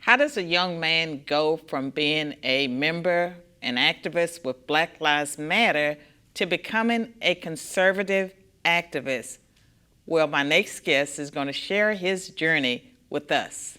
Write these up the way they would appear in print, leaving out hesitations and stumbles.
How does a young man go from being a member and activist with Black Lives Matter to becoming a conservative activist? Well, my next guest is going to share his journey with us.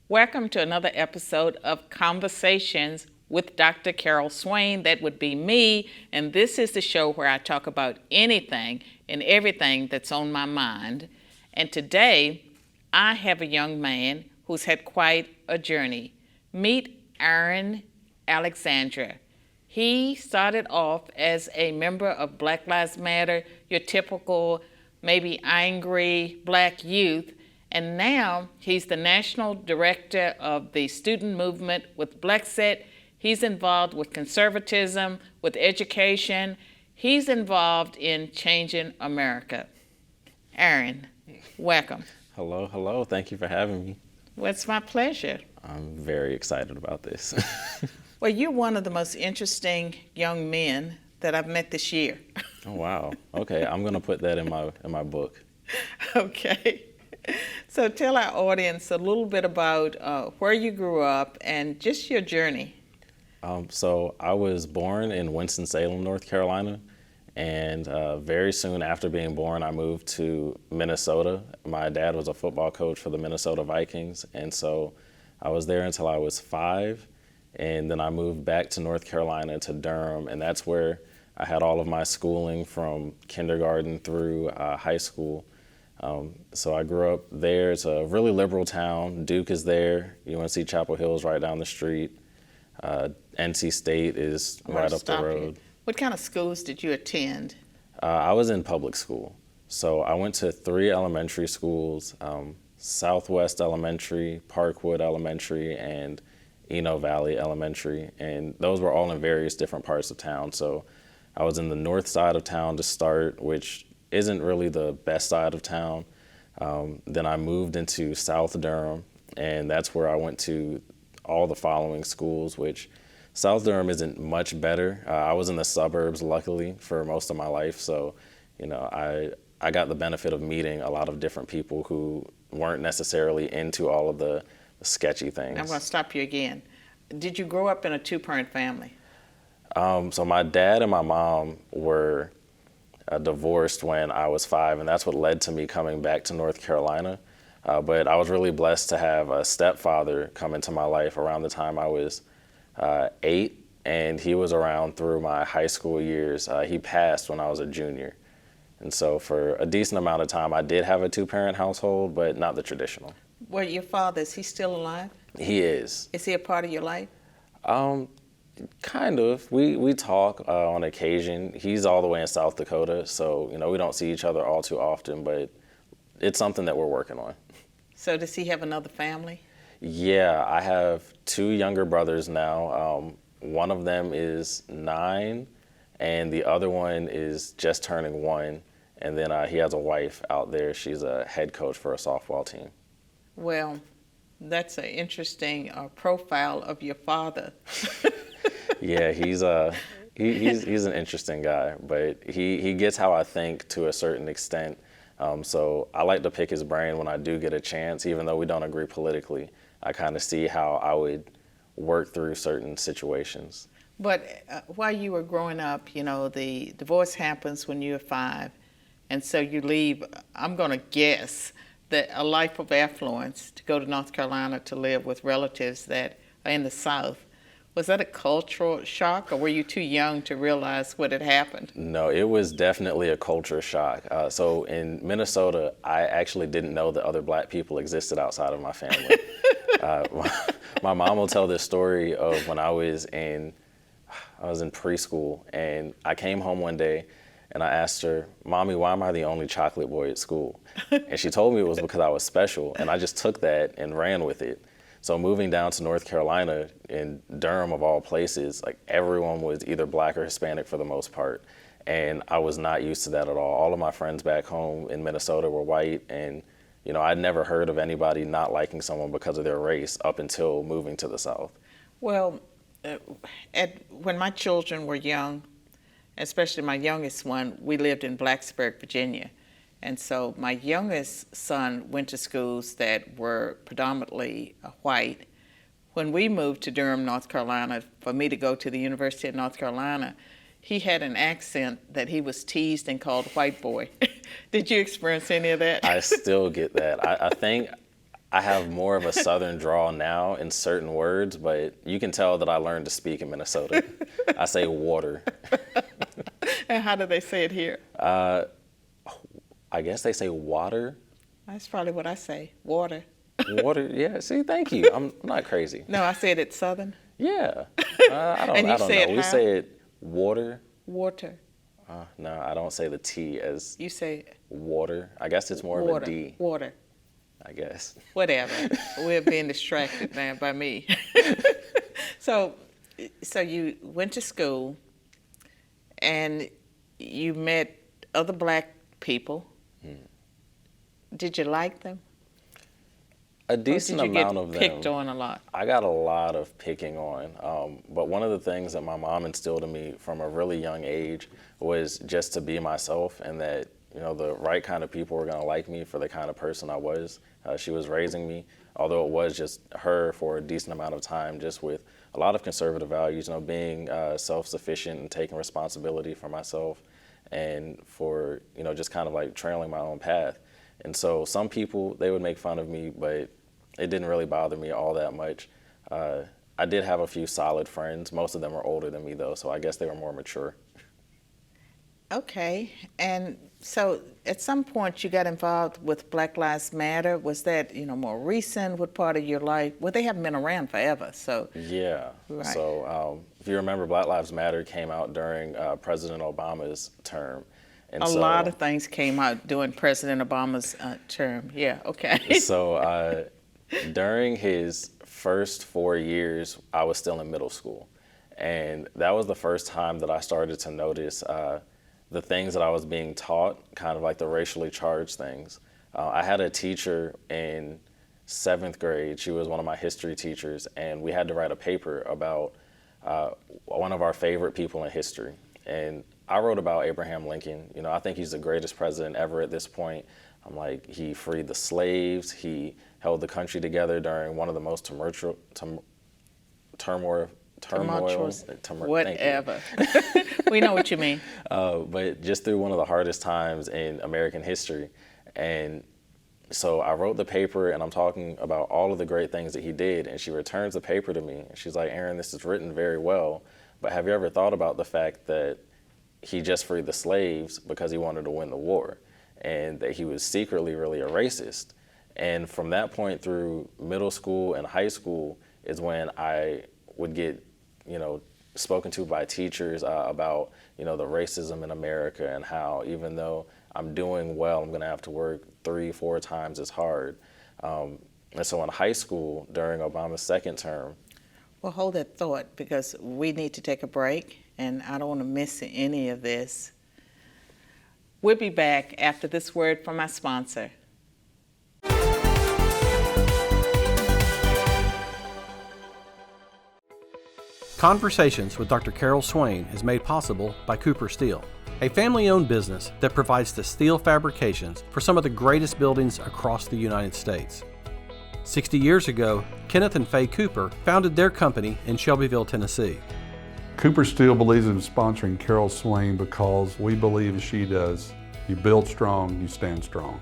Welcome to another episode of Conversations with Dr. Carol Swain. That would be me, and this is the show where I talk about anything and everything that's on my mind. And today, I have a young man who's had quite a journey. Meet Aaron Alexandra. He started off as a member of Black Lives Matter, your typical, maybe angry Black youth, and now he's the national director of the student movement with BLEXIT. He's involved with conservatism, with education. He's involved in changing America. Aaron, welcome. Hello. Thank you for having me. Well, it's my pleasure. I'm very excited about this. Well, you're one of the most interesting young men that I've met this year. Oh, wow. Okay, I'm going to put that in my book. Okay. So tell our audience a little bit about where you grew up and just your journey. So I was born in Winston-Salem, North Carolina, and very soon after being born, I moved to Minnesota. My dad was a football coach for the Minnesota Vikings, and so I was there until I was 5, and then I moved back to North Carolina to Durham, and that's where I had all of my schooling from kindergarten through high school. So I grew up there. It's a really liberal town. Duke is there. UNC Chapel Hill is right down the street. NC State is right up the road. What kind of schools did you attend? I was in public school. So I went to 3 elementary schools, Southwest Elementary, Parkwood Elementary, and Eno Valley Elementary. And those were all in various different parts of town. So I was in the north side of town to start, which isn't really the best side of town. Then I moved into South Durham, and that's where I went to all the following schools, which South Durham isn't much better. I was in the suburbs, luckily, for most of my life. So, I got the benefit of meeting a lot of different people who weren't necessarily into all of the sketchy things. I'm going to stop you again. Did you grow up in a 2-parent family? So my dad and my mom were divorced when I was 5, and that's what led to me coming back to North Carolina. But I was really blessed to have a stepfather come into my life around the time I was 8, and he was around through my high school years. He passed when I was a junior. And so for a decent amount of time, I did have a 2-parent household, but not the traditional. Well, your father, is he still alive? He is. Is he a part of your life? Kind of. We talk on occasion. He's all the way in South Dakota, so we don't see each other all too often, but it's something that we're working on. So does he have another family? Yeah, I have 2 younger brothers now. One of them is 9, and the other one is just turning 1. And then he has a wife out there. She's a head coach for a softball team. Well, that's an interesting profile of your father. Yeah, he's an interesting guy, but he gets how I think to a certain extent. So I like to pick his brain when I do get a chance, even though we don't agree politically. I kind of see how I would work through certain situations. But while you were growing up, the divorce happens when you're 5, and so you leave, I'm going to guess, that a life of affluence to go to North Carolina to live with relatives that are in the South. Was that a cultural shock, or were you too young to realize what had happened? No, it was definitely a culture shock. So in Minnesota, I actually didn't know that other Black people existed outside of my family. My mom will tell this story of when I was in preschool, and I came home one day and I asked her, "Mommy, why am I the only chocolate boy at school?" And she told me it was because I was special, and I just took that and ran with it. So moving down to North Carolina, in Durham of all places, like everyone was either Black or Hispanic for the most part. And I was not used to that at all. All of my friends back home in Minnesota were white, and I'd never heard of anybody not liking someone because of their race up until moving to the South. Well, when my children were young, especially my youngest one, we lived in Blacksburg, Virginia. And so my youngest son went to schools that were predominantly white. When we moved to Durham, North Carolina, for me to go to the University of North Carolina, he had an accent that he was teased and called white boy. Did you experience any of that? I still get that. I think I have more of a Southern drawl now in certain words, but you can tell that I learned to speak in Minnesota. I say water. And how do they say it here? I guess they say water. That's probably what I say, water. Water, yeah. See, thank you. I'm not crazy. No, I said it Southern. Yeah. I don't And you know. say it We how? say it water. Water. No, I don't say the T as You say water. I guess it's more water. of a D, Water. I guess. Whatever. We're being distracted now by me. So you went to school and you met other black people. Did you like them? A decent amount of Or them. did you get picked on a lot? I got a lot of picking on, but one of the things that my mom instilled in me from a really young age was just to be myself, and that the right kind of people were going to like me for the kind of person I was. She was raising me, although it was just her for a decent amount of time, just with a lot of conservative values, being self-sufficient and taking responsibility for myself, and for just kind of like trailing my own path. And so some people, they would make fun of me, but it didn't really bother me all that much. I did have a few solid friends. Most of them were older than me, though, so I guess they were more mature. Okay. And so at some point you got involved with Black Lives Matter. Was that, more recent? What part of your life? Well, they haven't been around forever, so. Yeah. Right. So if you remember, Black Lives Matter came out during President Obama's term. And A lot of things came out during President Obama's term. Yeah, okay. So during his first 4 years, I was still in middle school. And that was the first time that I started to notice the things that I was being taught, kind of like the racially charged things. I had a teacher in 7th grade. She was one of my history teachers, and we had to write a paper about one of our favorite people in history. And I wrote about Abraham Lincoln. I think he's the greatest president ever at this point. I'm like, he freed the slaves. He held the country together during one of the most Tumultuous. Whatever. We know what you mean. But just through one of the hardest times in American history. And so I wrote the paper, and I'm talking about all of the great things that he did. And she returns the paper to me. And she's like, Aaron, this is written very well, but have you ever thought about the fact that he just freed the slaves because he wanted to win the war, and that he was secretly really a racist? And from that point through middle school and high school is when I would get, spoken to by teachers about, the racism in America, and how even though I'm doing well, I'm gonna have to work 3-4 times as hard. And so in high school, during Obama's second term. Well, hold that thought, because we need to take a break, and I don't want to miss any of this. We'll be back after this word from our sponsor. Conversations with Dr. Carol Swain is made possible by Cooper Steel, a family-owned business that provides the steel fabrications for some of the greatest buildings across the United States. 60 years ago, Kenneth and Faye Cooper founded their company in Shelbyville, Tennessee. Cooper Steel believes in sponsoring Carol Swain because we believe, as she does, you build strong, you stand strong.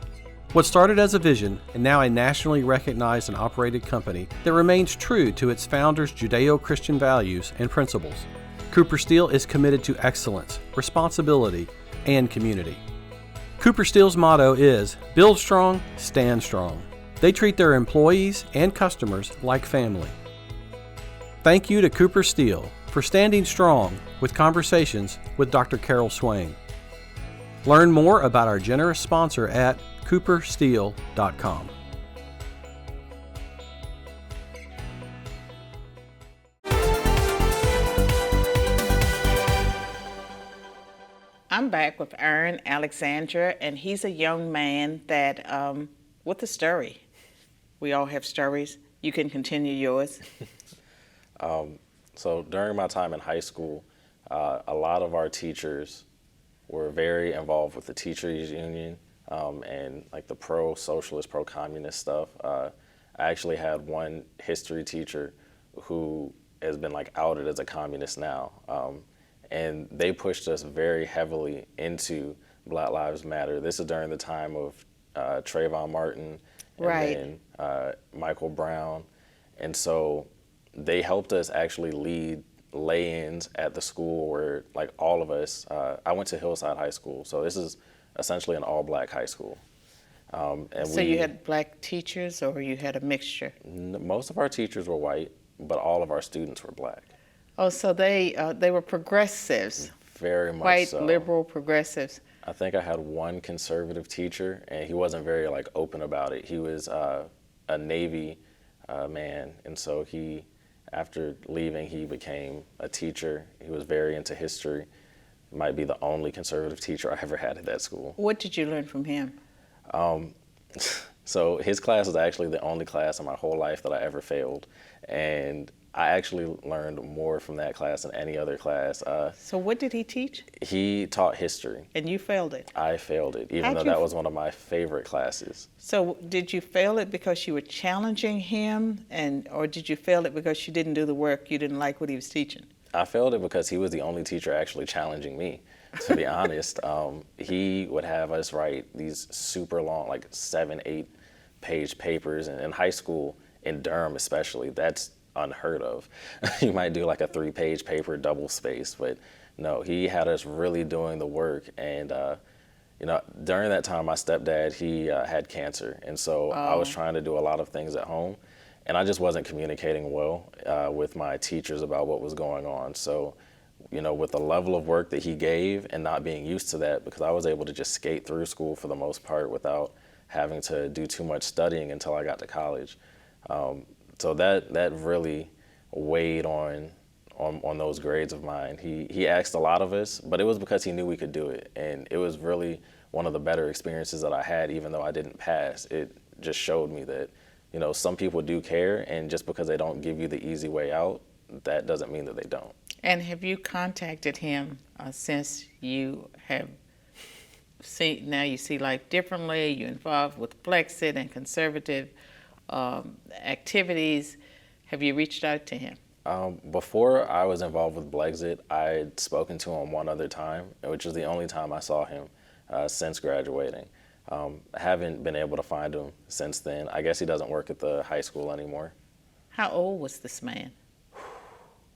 What started as a vision and now a nationally recognized and operated company that remains true to its founders' Judeo-Christian values and principles. Cooper Steel is committed to excellence, responsibility, and community. Cooper Steel's motto is, build strong, stand strong. They treat their employees and customers like family. Thank you to Cooper Steel for standing strong with Conversations with Dr. Carol Swain. Learn more about our generous sponsor at coopersteel.com. I'm back with Aaron Alexandra, and he's a young man that with a story. We all have stories. You can continue yours. So during my time in high school, a lot of our teachers were very involved with the teachers union and like the pro-socialist, pro-communist stuff. I actually had one history teacher who has been like outed as a communist now. And they pushed us very heavily into Black Lives Matter. This is during the time of Trayvon Martin and Right. then Michael Brown. And so they helped us actually lead lay-ins at the school where like all of us, I went to Hillside High School, so this is essentially an all-black high school. And So you had black teachers or you had a mixture? most of our teachers were white, but all of our students were black. Oh, so they were progressives, Very much white, so. liberal progressives. I think I had one conservative teacher, and he wasn't very like open about it. He was a Navy man, and so he, after leaving, he became a teacher. He was very into history. Might be the only conservative teacher I ever had at that school. What did you learn from him? So his class was actually the only class in my whole life that I ever failed, and I actually learned more from that class than any other class. So what did he teach? He taught history. And you failed it. I failed it, even How'd though you that was one of my favorite classes. So did you fail it because you were challenging him, or did you fail it because you didn't do the work, you didn't like what he was teaching? I failed it because he was the only teacher actually challenging me, to be honest. He would have us write these super long, like 7, 8-page papers. And in high school, in Durham especially, that's unheard of. You might do like a 3-page paper, double spaced, but no, he had us really doing the work. And during that time, my stepdad, he had cancer. And so I was trying to do a lot of things at home. And I just wasn't communicating well with my teachers about what was going on. So, with the level of work that he gave and not being used to that, because I was able to just skate through school for the most part without having to do too much studying until I got to college. So that really weighed on those grades of mine. He asked a lot of us, but it was because he knew we could do it. And it was really one of the better experiences that I had, even though I didn't pass. It just showed me that some people do care, and just because they don't give you the easy way out, that doesn't mean that they don't. And have you contacted him since you have now you see life differently, you're involved with BLEXIT and conservative activities? Have you reached out to him? Before I was involved with BLEXIT, I'd spoken to him one other time, which was the only time I saw him since graduating. I haven't been able to find him since then. I guess he doesn't work at the high school anymore. How old was this man?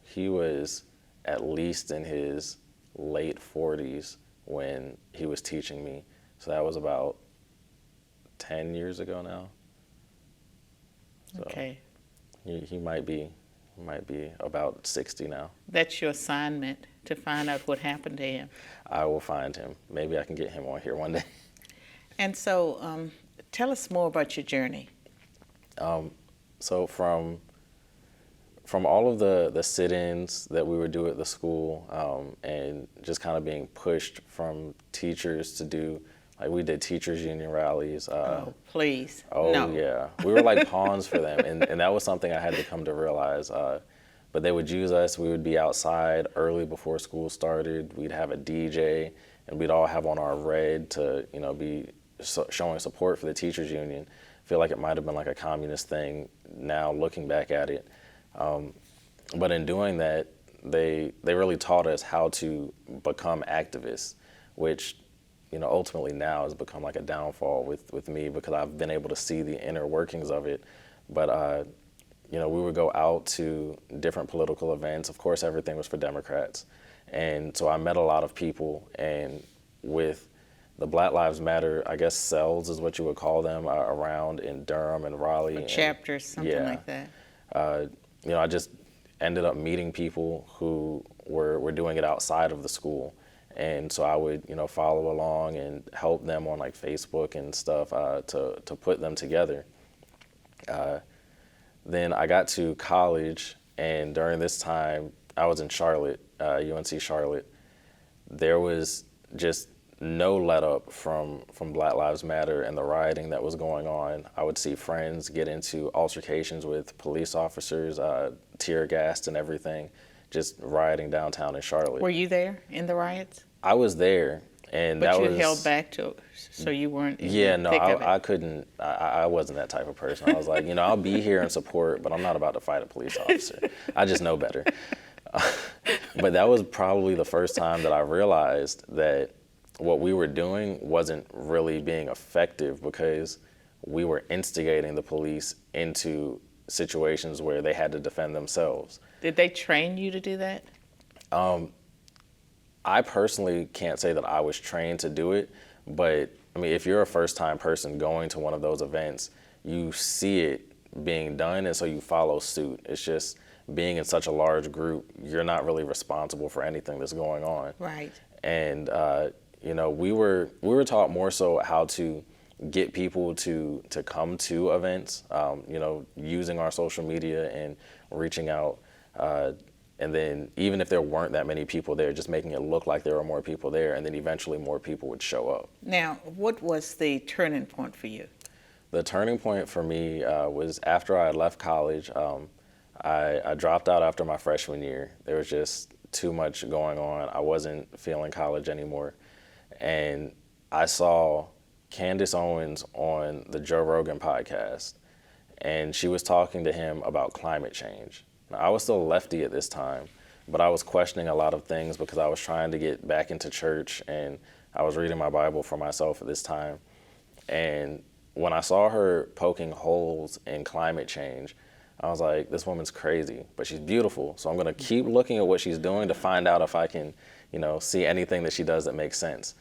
He was at least in his late 40s when he was teaching me. So that was about 10 years ago now. So Okay. He might be about 60 now. That's your assignment, to find out what happened to him. I will find him. Maybe I can get him on here one day. And so tell us more about your journey. So from all of the sit-ins that we would do at the school, and just kind of being pushed from teachers to do, like we did teachers union rallies. Oh, please. Oh, No. yeah. We were like pawns for them, and that was something I had to come to realize. But they would use us. We would be outside early before school started. We'd have a DJ, and we'd all have on our red to, be showing support for the teachers union. I feel like it might have been like a communist thing now looking back at it. But in doing that, they really taught us how to become activists, which ultimately now has become like a downfall with me, because I've been able to see the inner workings of it. But we would go out to different political events. Of course, everything was for Democrats. And so I met a lot of people, and with the Black Lives Matter, I guess cells is what you would call them, around in Durham and Raleigh. Or chapters, something like that. I just ended up meeting people who were doing it outside of the school. And so I would, follow along and help them on like Facebook and stuff to put them together. Then I got to college, and during this time, I was in Charlotte, UNC Charlotte. There was just no let up from Black Lives Matter and the rioting that was going on. I would see friends get into altercations with police officers, tear gassed and everything. just rioting downtown in Charlotte. Were you there in the riots? I was there, and But that you was held back so you weren't in yeah, the no, thick of it. I couldn't. I wasn't that type of person. I was like, I'll be here in support, but I'm not about to fight a police officer. I just know better. But that was probably the first time that I realized that what we were doing wasn't really being effective, because we were instigating the police into situations where they had to defend themselves. Did they train you to do that? I personally can't say that I was trained to do it, but I mean, if you're a first-time person going to one of those events, you see it being done, and so you follow suit. It's just being in such a large group, you're not really responsible for anything that's going on. Right. And we were taught more so how to get people to come to events, using our social media and reaching out. And then even if there weren't that many people there, just making it look like there were more people there, and then eventually more people would show up. Now, what was the turning point for you? The turning point for me was after I had left college. I dropped out after my freshman year. There was just too much going on. I wasn't feeling college anymore. And I saw Candace Owens on the Joe Rogan podcast, and she was talking to him about climate change. Now, I was still a lefty at this time, but I was questioning a lot of things because I was trying to get back into church, and I was reading my Bible for myself at this time. And when I saw her poking holes in climate change, I was like, this woman's crazy, but she's beautiful. So I'm gonna keep looking at what she's doing to find out if I can, see anything that she does that makes sense.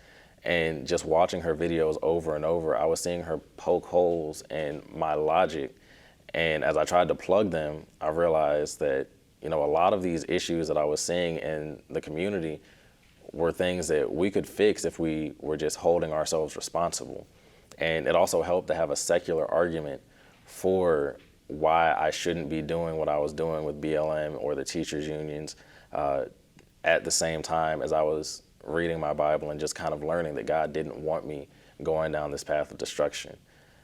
And just watching her videos over and over, I was seeing her poke holes in my logic. And as I tried to plug them, I realized that, a lot of these issues that I was seeing in the community were things that we could fix if we were just holding ourselves responsible. And it also helped to have a secular argument for why I shouldn't be doing what I was doing with BLM or the teachers unions at the same time as I was reading my Bible and just kind of learning that God didn't want me going down this path of destruction.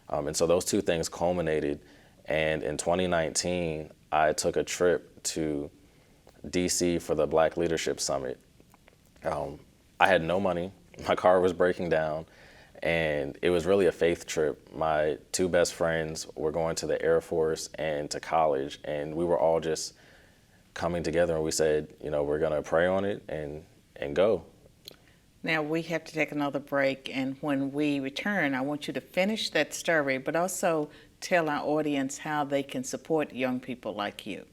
And so those two things culminated. And in 2019, I took a trip to DC for the Black Leadership Summit. I had no money. My car was breaking down. And it was really a faith trip. My two best friends were going to the Air Force and to college, and we were all just coming together, and we said, we're gonna pray on it and go. Now we have to take another break, and when we return, I want you to finish that story, but also tell our audience how they can support young people like you.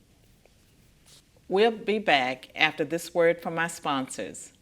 We'll be back after this word from our sponsors.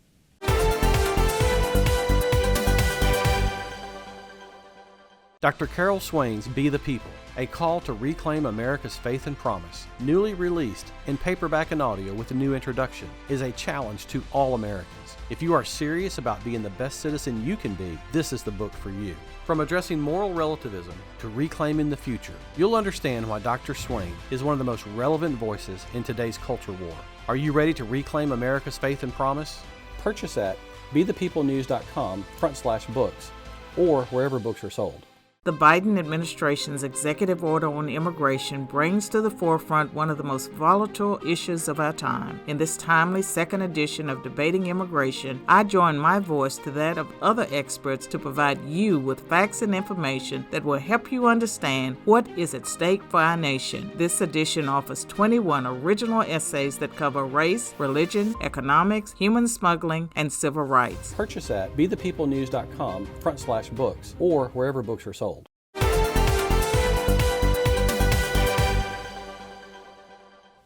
Dr. Carol Swain's Be the People, a call to reclaim America's faith and promise, newly released in paperback and audio with a new introduction, is a challenge to all Americans. If you are serious about being the best citizen you can be, this is the book for you. From addressing moral relativism to reclaiming the future, you'll understand why Dr. Swain is one of the most relevant voices in today's culture war. Are you ready to reclaim America's faith and promise? Purchase at bethepeoplenews.com/books or wherever books are sold. The Biden administration's executive order on immigration brings to the forefront one of the most volatile issues of our time. In this timely second edition of Debating Immigration, I join my voice to that of other experts to provide you with facts and information that will help you understand what is at stake for our nation. This edition offers 21 original essays that cover race, religion, economics, human smuggling, and civil rights. Purchase at bethepeoplenews.com/books or wherever books are sold.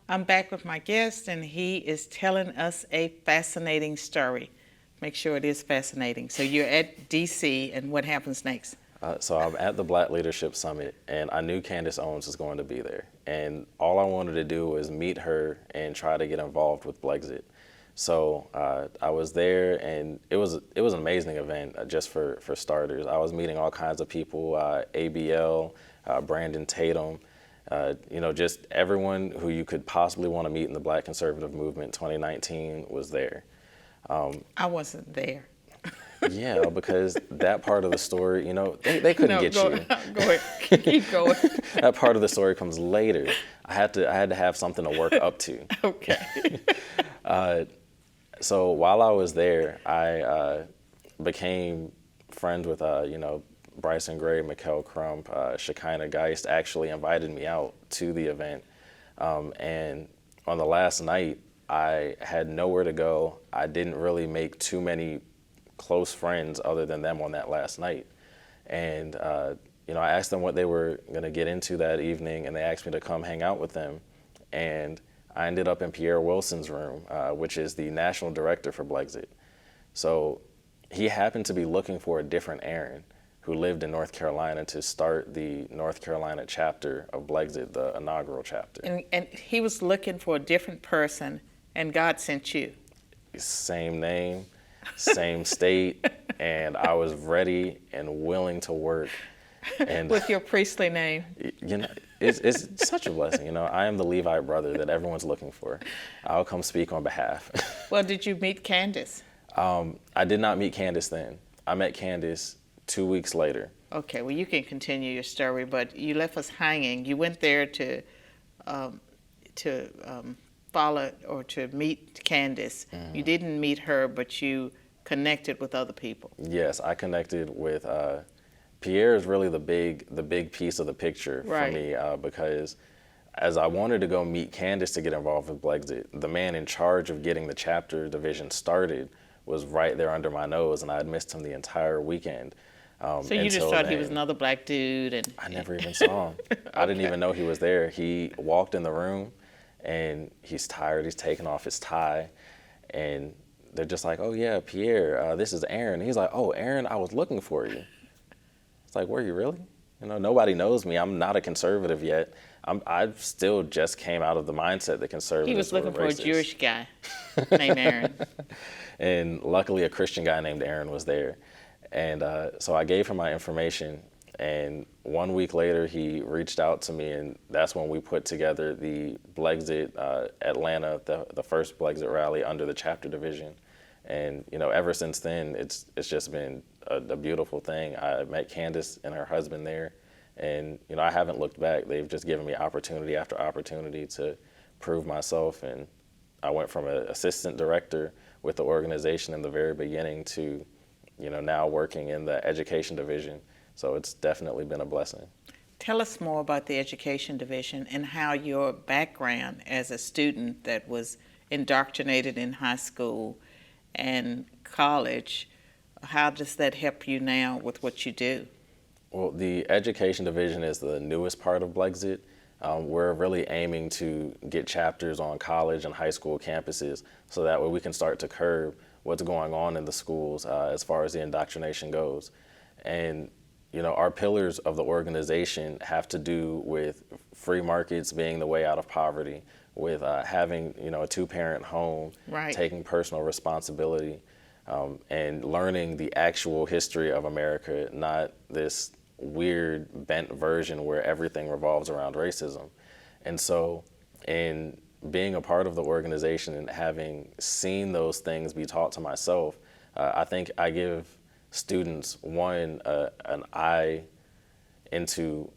I'm back with my guest, and he is telling us a fascinating story. Make sure it is fascinating. So you're at DC, and what happens next? So I'm at the Black Leadership Summit, and I knew Candace Owens was going to be there. And all I wanted to do was meet her and try to get involved with BLEXIT. So I was there, and it was an amazing event, just for starters. I was meeting all kinds of people, ABL, Brandon Tatum, just everyone who you could possibly want to meet in the Black conservative movement. 2019 was there. I wasn't there. Yeah, because that part of the story, they couldn't get go, you. Go ahead. Keep going. That part of the story comes later. I had to have something to work up to. Okay. So while I was there, I became friends with Bryson Gray, Mikkel Crump, Shekinah Geist actually invited me out to the event. And on the last night, I had nowhere to go. I didn't really make too many close friends other than them on that last night. And, I asked them what they were going to get into that evening, and they asked me to come hang out with them. And I ended up in Pierre Wilson's room, which is the national director for BLEXIT. So he happened to be looking for a different Aaron who lived in North Carolina to start the North Carolina chapter of BLEXIT, the inaugural chapter. And he was looking for a different person, and God sent you. Same name, same state, and I was ready and willing to work. And With your priestly name. It's such a blessing. I am the Levite brother that everyone's looking for. I'll come speak on behalf. Well, did you meet Candace? I did not meet Candace then. I met Candace 2 weeks later. Okay, well, you can continue your story, but you left us hanging. You went there to follow or to meet Candace. Mm-hmm. You didn't meet her, but you connected with other people. Yes, I connected with Pierre. Is really the big piece of the picture for me, because as I wanted to go meet Candace to get involved with BLEXIT, the man in charge of getting the chapter division started was right there under my nose, and I had missed him the entire weekend. So you just thought he was another black dude? And I never even saw him. Okay. I didn't even know he was there. He walked in the room, and he's tired. He's taking off his tie, and they're just like, "Oh yeah, Pierre, this is Aaron." And he's like, "Oh, Aaron, I was looking for you." It's like, "Were you really?" Nobody knows me. I'm not a conservative yet. I still just came out of the mindset that conservatives He was looking were for racist. a Jewish guy named Aaron. And luckily a Christian guy named Aaron was there. And so I gave him my information, and 1 week later he reached out to me, and that's when we put together the BLEXIT Atlanta, the first BLEXIT rally under the chapter division. And ever since then, it's just been a beautiful thing. I met Candace and her husband there, and I haven't looked back. They've just given me opportunity after opportunity to prove myself, and I went from an assistant director with the organization in the very beginning to now working in the education division. So it's definitely been a blessing. Tell us more about the education division and how your background as a student that was indoctrinated in high school and college, how does that help you now with what you do? Well, the education division is the newest part of BLEXIT. We're really aiming to get chapters on college and high school campuses so that way we can start to curb what's going on in the schools as far as the indoctrination goes. And our pillars of the organization have to do with free markets being the way out of poverty, with having a two-parent home, taking personal responsibility, and learning the actual history of America, not this weird bent version where everything revolves around racism. And so in being a part of the organization and having seen those things be taught to myself, I think I give students, one, an eye into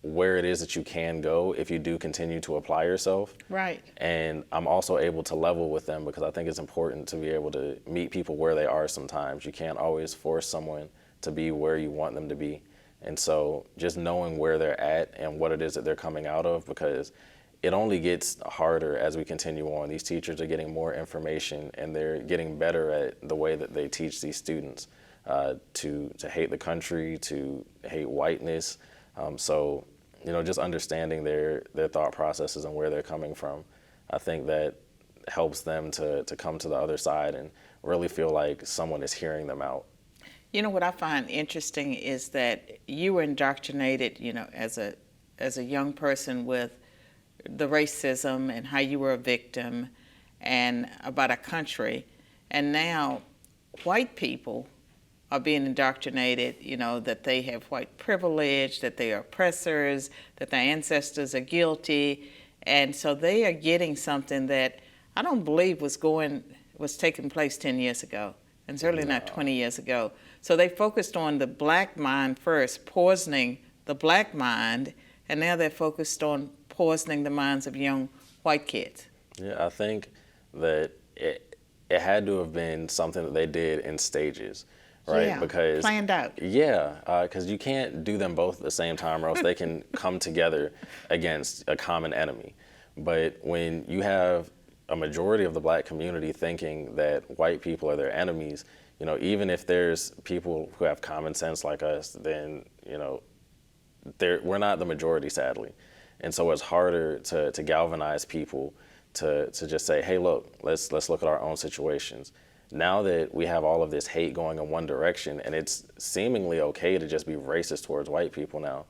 where it is that you can go if you do continue to apply yourself. Right. And I'm also able to level with them because I think it's important to be able to meet people where they are sometimes. You can't always force someone to be where you want them to be. And so just knowing where they're at and what it is that they're coming out of, because it only gets harder as we continue on. These teachers are getting more information and they're getting better at the way that they teach these students to hate the country, to hate whiteness. So just understanding their thought processes and where they're coming from, I think that helps them to come to the other side and really feel like someone is hearing them out. What I find interesting is that you were indoctrinated, as a young person with the racism and how you were a victim and about a country. And now white people are being indoctrinated, that they have white privilege, that they are oppressors, that their ancestors are guilty. And so they are getting something that I don't believe was taking place 10 years ago. and certainly not 20 years ago. So they focused on the black mind first, poisoning the black mind, and now they're focused on poisoning the minds of young white kids. Yeah, I think that it had to have been something that they did in stages, right? Yeah, because planned out. Yeah, because you can't do them both at the same time, or else they can come together against a common enemy. But when you have a majority of the black community thinking that white people are their enemies, you know, even if there's people who have common sense like us, then, you know, we're not the majority, sadly. And so it's harder to galvanize people to just say, hey, look, let's look at our own situations. Now that we have all of this hate going in one direction, and it's seemingly okay to just be racist towards white people now,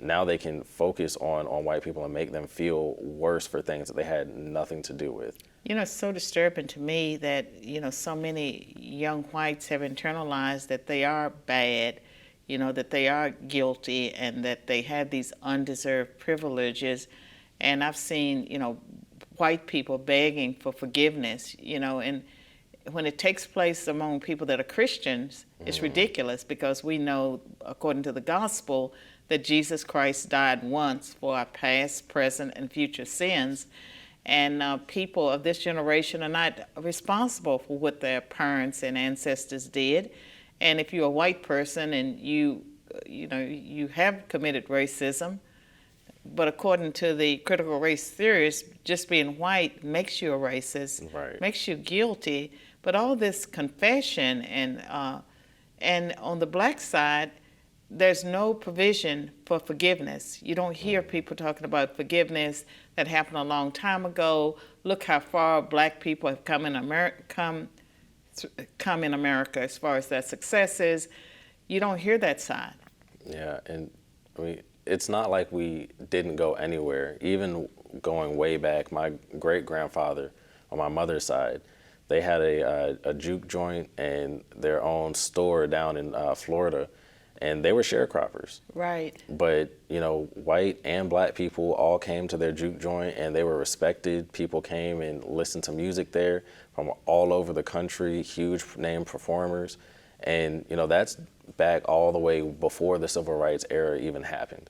now they can focus on white people and make them feel worse for things that they had nothing to do with. You know, it's so disturbing to me that, you know, so many young whites have internalized that they are bad, you know, that they are guilty, and that they have these undeserved privileges. And I've seen, you know, white people begging for forgiveness, you know, and when it takes place among people that are Christians, it's ridiculous, because we know, according to the gospel, that Jesus Christ died once for our past, present, and future sins. And people of this generation are not responsible for what their parents and ancestors did. And if you're a white person and you have committed racism, but according to the critical race theorists, just being white makes you a racist, Right. makes you guilty. But all this confession and on the black side, there's no provision for forgiveness. You don't hear people talking about forgiveness that happened a long time ago. Look how far black people have come in America as far as their successes. You don't hear that side. Yeah, and I mean, it's not like we didn't go anywhere. Even going way back, my great-grandfather on my mother's side, they had a juke joint and their own store down in Florida, and they were sharecroppers. Right. But, you know, white and black people all came to their juke joint, and they were respected. People came and listened to music there from all over the country, huge name performers. And, you know, that's back all the way before the civil rights era even happened.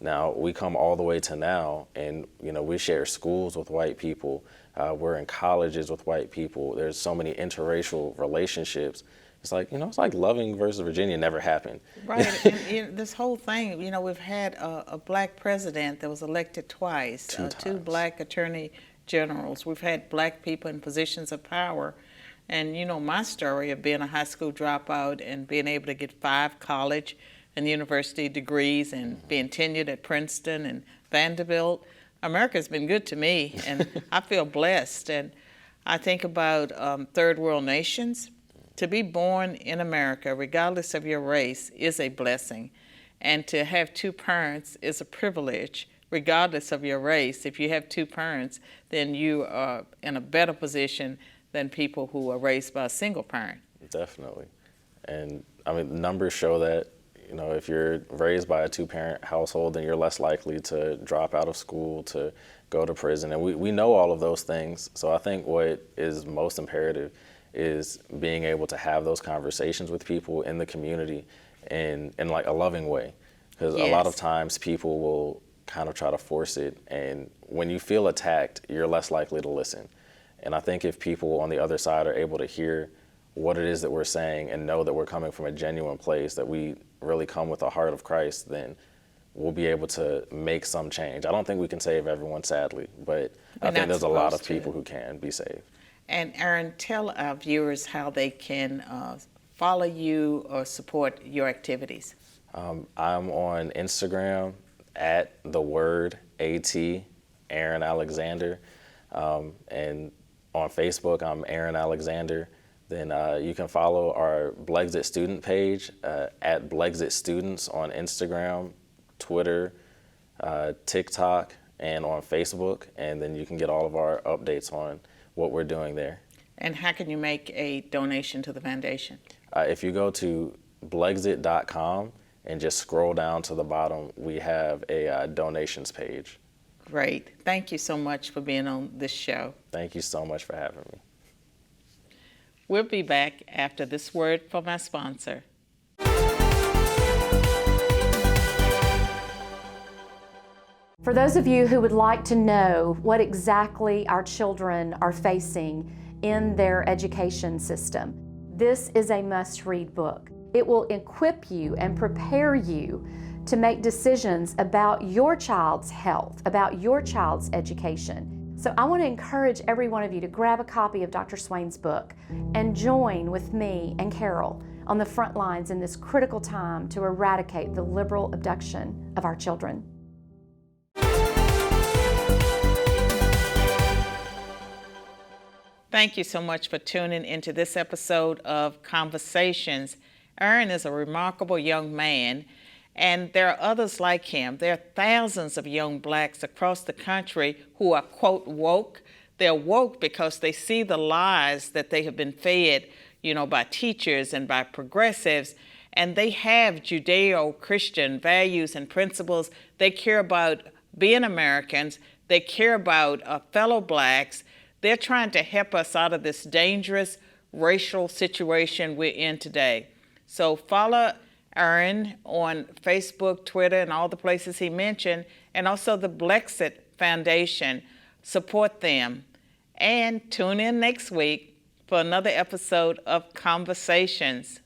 Now, we come all the way to now, and, you know, we share schools with white people. We're in colleges with white people. There's so many interracial relationships. It's like, you know, it's like Loving versus Virginia never happened. Right, and you know, this whole thing, you know, we've had a black president that was elected twice, two black attorney generals. We've had black people in positions of power. And you know my story of being a high school dropout and being able to get 5 college and university degrees and being tenured at Princeton and Vanderbilt. America's been good to me, and I feel blessed. And I think about third world nations. To be born in America, regardless of your race, is a blessing. And to have 2 parents is a privilege, regardless of your race. If you have 2 parents, then you are in a better position than people who are raised by a single parent. Definitely. And I mean, numbers show that, you know, if you're raised by a 2-parent household, then you're less likely to drop out of school, to go to prison. And we know all of those things. So I think what is most imperative is being able to have those conversations with people in the community in like a loving way. Because a lot of times people will kind of try to force it. And when you feel attacked, you're less likely to listen. And I think if people on the other side are able to hear what it is that we're saying and know that we're coming from a genuine place, that we really come with the heart of Christ, then we'll be able to make some change. I don't think we can save everyone, sadly, but I think there's a lot of people who can be saved. And Aaron, tell our viewers how they can follow you or support your activities. I'm on Instagram at @Aaron Alexander, and on Facebook, I'm Aaron Alexander. Then you can follow our BLEXIT student page at BLEXIT Students on Instagram, Twitter, TikTok, and on Facebook. And then you can get all of our updates on what we're doing there. And how can you make a donation to the foundation? If you go to BLEXIT.com and just scroll down to the bottom, we have a donations page. Great. Thank you so much for being on this show. Thank you so much for having me. We'll be back after this word from our sponsor. For those of you who would like to know what exactly our children are facing in their education system, this is a must-read book. It will equip you and prepare you to make decisions about your child's health, about your child's education. So I want to encourage every one of you to grab a copy of Dr. Swain's book and join with me and Carol on the front lines in this critical time to eradicate the liberal abduction of our children. Thank you so much for tuning into this episode of Conversations. Aaron is a remarkable young man, and there are others like him. There are thousands of young blacks across the country who are, quote, woke. They're woke because they see the lies that they have been fed, by teachers and by progressives, and they have Judeo-Christian values and principles. They care about being Americans. They care about fellow blacks. They're trying to help us out of this dangerous racial situation we're in today. So follow Aaron on Facebook, Twitter, and all the places he mentioned, and also the BLEXIT Foundation. Support them. And tune in next week for another episode of Conversations.